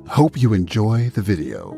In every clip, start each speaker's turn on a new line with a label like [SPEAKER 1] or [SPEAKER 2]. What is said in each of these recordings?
[SPEAKER 1] Hope you enjoy the video.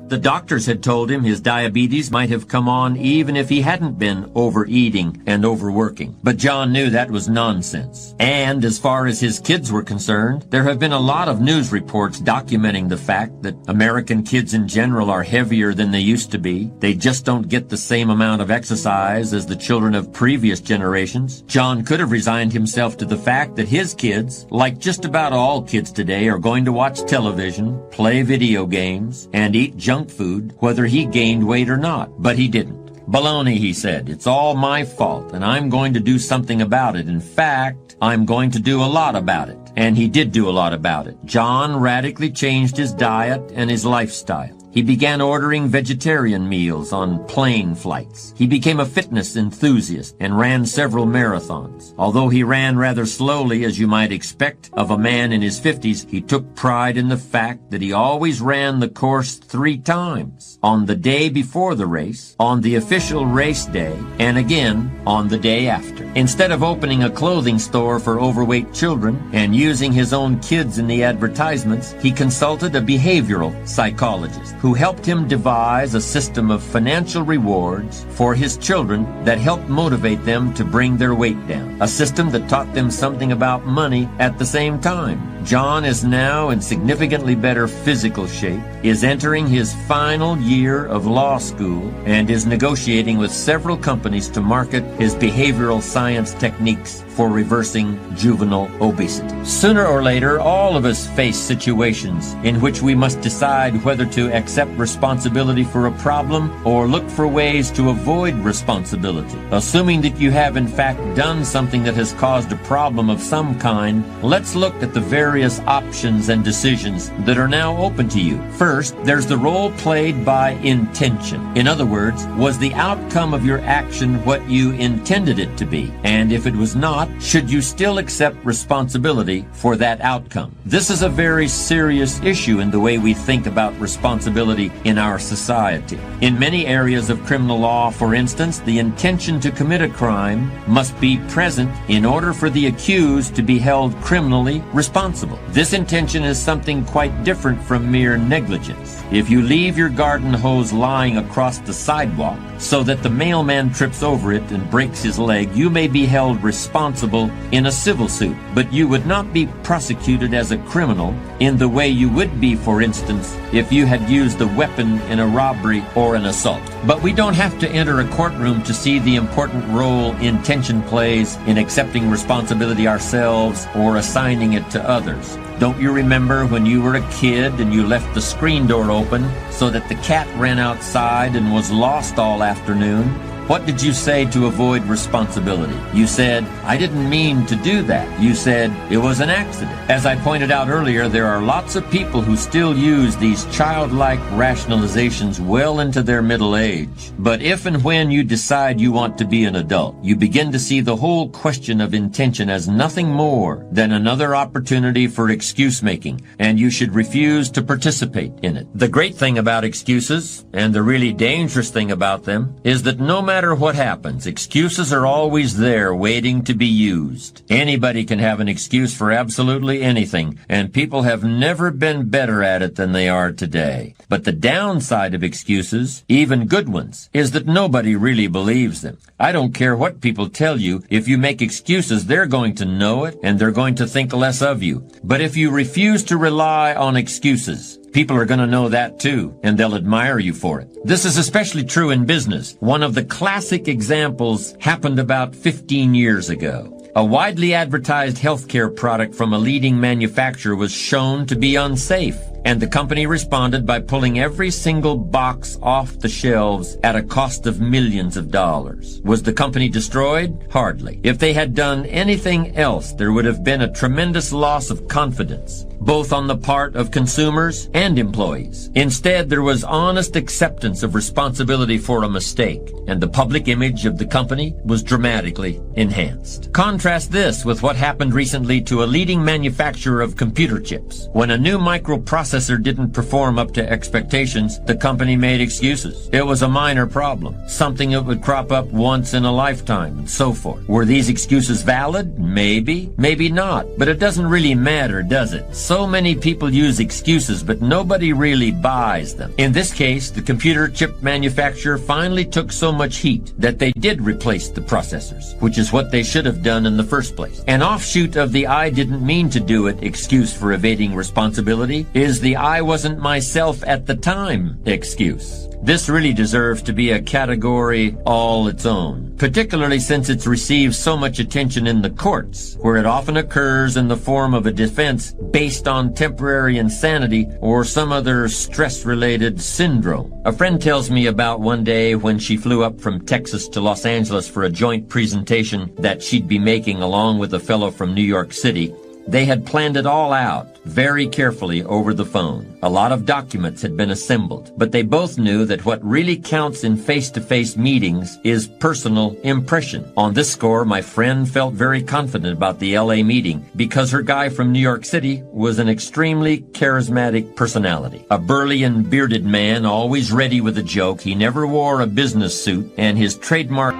[SPEAKER 2] The doctors had told him his diabetes might have come on even if he hadn't been overeating and overworking. But John knew that was nonsense. And as far as his kids were concerned, there have been a lot of news reports documenting the fact that American kids in general are heavier than they used to be. They just don't get the same amount of exercise as the children of previous generations. John could have resigned himself to the fact that his kids, like just about all kids today, are going to watch television, play video games, and eat junk food, whether he gained weight or not. But he didn't. Baloney, he said. It's all my fault, and I'm going to do something about it. In fact, I'm going to do a lot about it. And he did do a lot about it. John radically changed his diet and his lifestyle. He began ordering vegetarian meals on plane flights. He became a fitness enthusiast and ran several marathons. Although he ran rather slowly, as you might expect of a man in his 50s, he took pride in the fact that he always ran the course 3 times. On the day before the race, on the official race day, and again on the day after. Instead of opening a clothing store for overweight children and using his own kids in the advertisements, he consulted a behavioral psychologist who helped him devise a system of financial rewards for his children that helped motivate them to bring their weight down. A system that taught them something about money at the same time. John is now in significantly better physical shape, is entering his final year of law school, and is negotiating with several companies to market his behavioral science techniques for reversing juvenile obesity. Sooner or later, all of us face situations in which we must decide whether to accept responsibility for a problem or look for ways to avoid responsibility. Assuming that you have in fact done something that has caused a problem of some kind, let's look at the various options and decisions that are now open to you. First, there's the role played by intention. In other words, was the outcome of your action what you intended it to be? And if it was not, should you still accept responsibility for that outcome? This is a very serious issue in the way we think about responsibility in our society. In many areas of criminal law, for instance, the intention to commit a crime must be present in order for the accused to be held criminally responsible. This intention is something quite different from mere negligence. If you leave your garden hose lying across the sidewalk so that the mailman trips over it and breaks his leg, you may be held responsible in a civil suit, but you would not be prosecuted as a criminal in the way you would be, for instance, if you had used a weapon in a robbery or an assault. But we don't have to enter a courtroom to see the important role intention plays in accepting responsibility ourselves or assigning it to others. Don't you remember when you were a kid and you left the screen door open so that the cat ran outside and was lost all afternoon? What did you say to avoid responsibility? You said, I didn't mean to do that. You said, it was an accident. As I pointed out earlier, there are lots of people who still use these childlike rationalizations well into their middle age. But if and when you decide you want to be an adult, you begin to see the whole question of intention as nothing more than another opportunity for excuse making, and you should refuse to participate in it. The great thing about excuses, and the really dangerous thing about them, is that no matter what happens, excuses are always there waiting to be used. Anybody can have an excuse for absolutely anything, and people have never been better at it than they are today. But the downside of excuses, even good ones, is that nobody really believes them. I don't care what people tell you. If you make excuses, they're going to know it, and they're going to think less of you. But if you refuse to rely on excuses, people are going to know that too, and they'll admire you for it. This is especially true in business. One of the classic examples happened about 15 years ago. A widely advertised healthcare product from a leading manufacturer was shown to be unsafe, and the company responded by pulling every single box off the shelves at a cost of millions of dollars. Was the company destroyed? Hardly. If they had done anything else, there would have been a tremendous loss of confidence, both on the part of consumers and employees. Instead, there was honest acceptance of responsibility for a mistake, and the public image of the company was dramatically enhanced. Contrast this with what happened recently to a leading manufacturer of computer chips. When a new microprocessor didn't perform up to expectations, the company made excuses. It was a minor problem, something that would crop up once in a lifetime, and so forth. Were these excuses valid? Maybe, maybe not, but it doesn't really matter, does it? So many people use excuses, but nobody really buys them. In this case, the computer chip manufacturer finally took so much heat that they did replace the processors, which is what they should have done in the first place. An offshoot of the "I didn't mean to do it" excuse for evading responsibility is the "I wasn't myself at the time" excuse. This really deserves to be a category all its own, particularly since it's received so much attention in the courts, where it often occurs in the form of a defense based on temporary insanity or some other stress-related syndrome. A friend tells me about one day when she flew up from Texas to Los Angeles for a joint presentation that she'd be making along with a fellow from New York City. They had planned it all out very carefully over the phone. A lot of documents had been assembled, but they both knew that what really counts in face-to-face meetings is personal impression. On this score, my friend felt very confident about the LA meeting because her guy from New York City was an extremely charismatic personality. A burly and bearded man, always ready with a joke. He never wore a business suit, and his trademark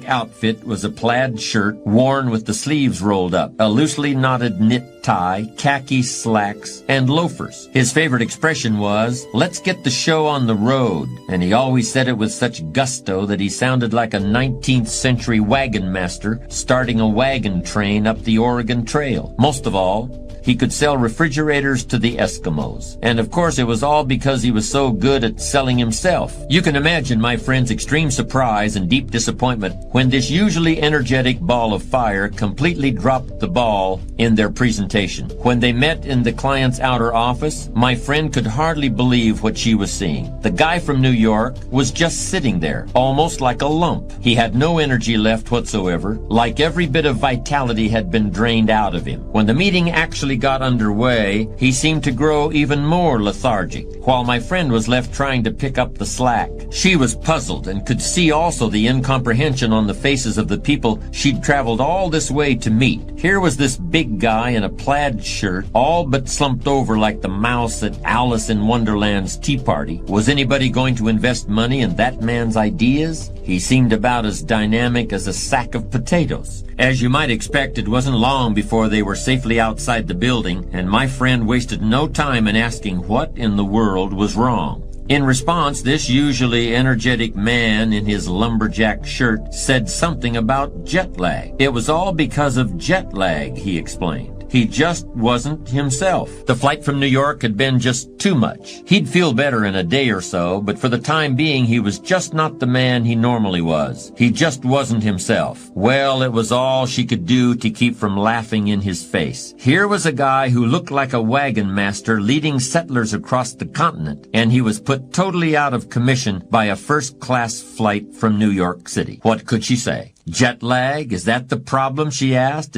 [SPEAKER 2] outfit was a plaid shirt worn with the sleeves rolled up, a loosely knotted knit tie, khaki slacks, and loafers. His favorite expression was, "Let's get the show on the road," and he always said it with such gusto that he sounded like a 19th century wagon master starting a wagon train up the Oregon Trail. Most of all, he could sell refrigerators to the Eskimos. And of course it was all because he was so good at selling himself. You can imagine my friend's extreme surprise and deep disappointment when this usually energetic ball of fire completely dropped the ball in their presentation. When they met in the client's outer office, my friend could hardly believe what she was seeing. The guy from New York was just sitting there, almost like a lump. He had no energy left whatsoever, like every bit of vitality had been drained out of him. When the meeting actually got underway, he seemed to grow even more lethargic, while my friend was left trying to pick up the slack. She was puzzled and could see also the incomprehension on the faces of the people she'd traveled all this way to meet. Here was this big guy in a plaid shirt, all but slumped over like the mouse at Alice in Wonderland's tea party. Was anybody going to invest money in that man's ideas? He seemed about as dynamic as a sack of potatoes. As you might expect, it wasn't long before they were safely outside the building, and my friend wasted no time in asking what in the world was wrong. In response, this usually energetic man in his lumberjack shirt said something about jet lag. It was all because of jet lag, he explained. He just wasn't himself. The flight from New York had been just too much. He'd feel better in a day or so, but for the time being he was just not the man he normally was. He just wasn't himself. Well, it was all she could do to keep from laughing in his face. Here was a guy who looked like a wagon master leading settlers across the continent, and he was put totally out of commission by a first-class flight from New York City. What could she say? Jet lag? Is that the problem, she asked?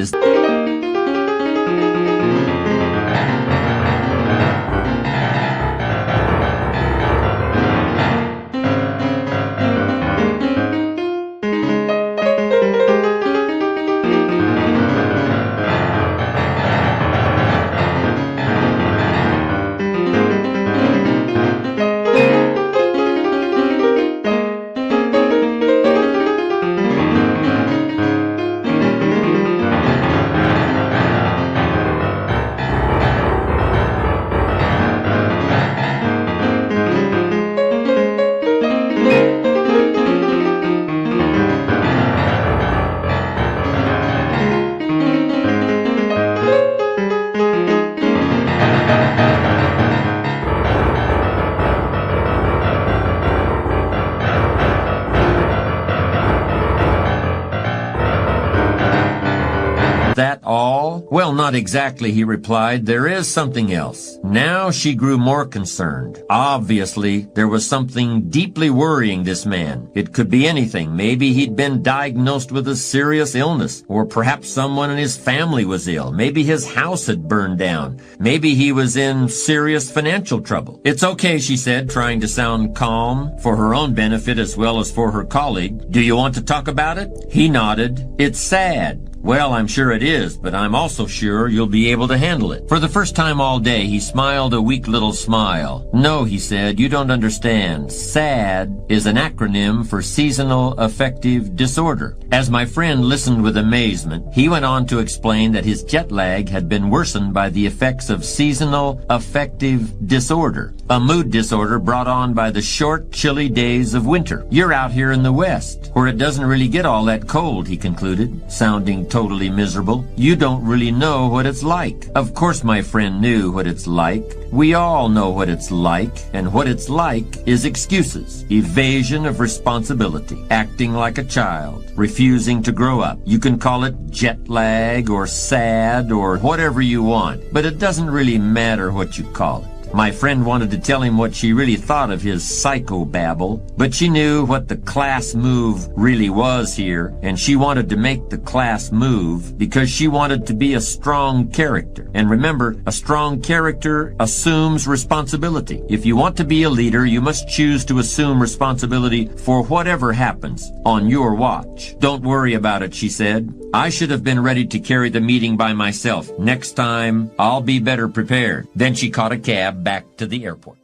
[SPEAKER 2] not exactly, he replied. There is something else. Now she grew more concerned. Obviously, there was something deeply worrying this man. It could be anything. Maybe he'd been diagnosed with a serious illness, or perhaps someone in his family was ill. Maybe his house had burned down. Maybe he was in serious financial trouble. It's okay, she said, trying to sound calm for her own benefit as well as for her colleague. Do you want to talk about it? He nodded. It's sad. Well, I'm sure it is, but I'm also sure you'll be able to handle it. For the first time all day, he smiled a weak little smile. No, he said, you don't understand. SAD is an acronym for Seasonal Affective Disorder. As my friend listened with amazement, he went on to explain that his jet lag had been worsened by the effects of seasonal affective disorder, a mood disorder brought on by the short, chilly days of winter. You're out here in the West, where it doesn't really get all that cold, he concluded, sounding totally miserable. You don't really know what it's like. Of course my friend knew what it's like. We all know what it's like, and what it's like is excuses, evasion of responsibility, acting like a child, refusing to grow up. You can call it jet lag or sad or whatever you want, but it doesn't really matter what you call it. My friend wanted to tell him what she really thought of his psychobabble, but she knew what the class move really was here, and she wanted to make the class move because she wanted to be a strong character. And remember, a strong character assumes responsibility. If you want to be a leader, you must choose to assume responsibility for whatever happens on your watch. Don't worry about it, she said. I should have been ready to carry the meeting by myself. Next time, I'll be better prepared. Then she caught a cab back to the airport.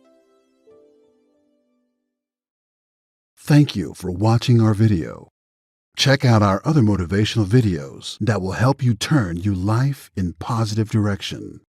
[SPEAKER 1] Thank you for watching our video. Check out our other motivational videos that will help you turn your life in positive direction.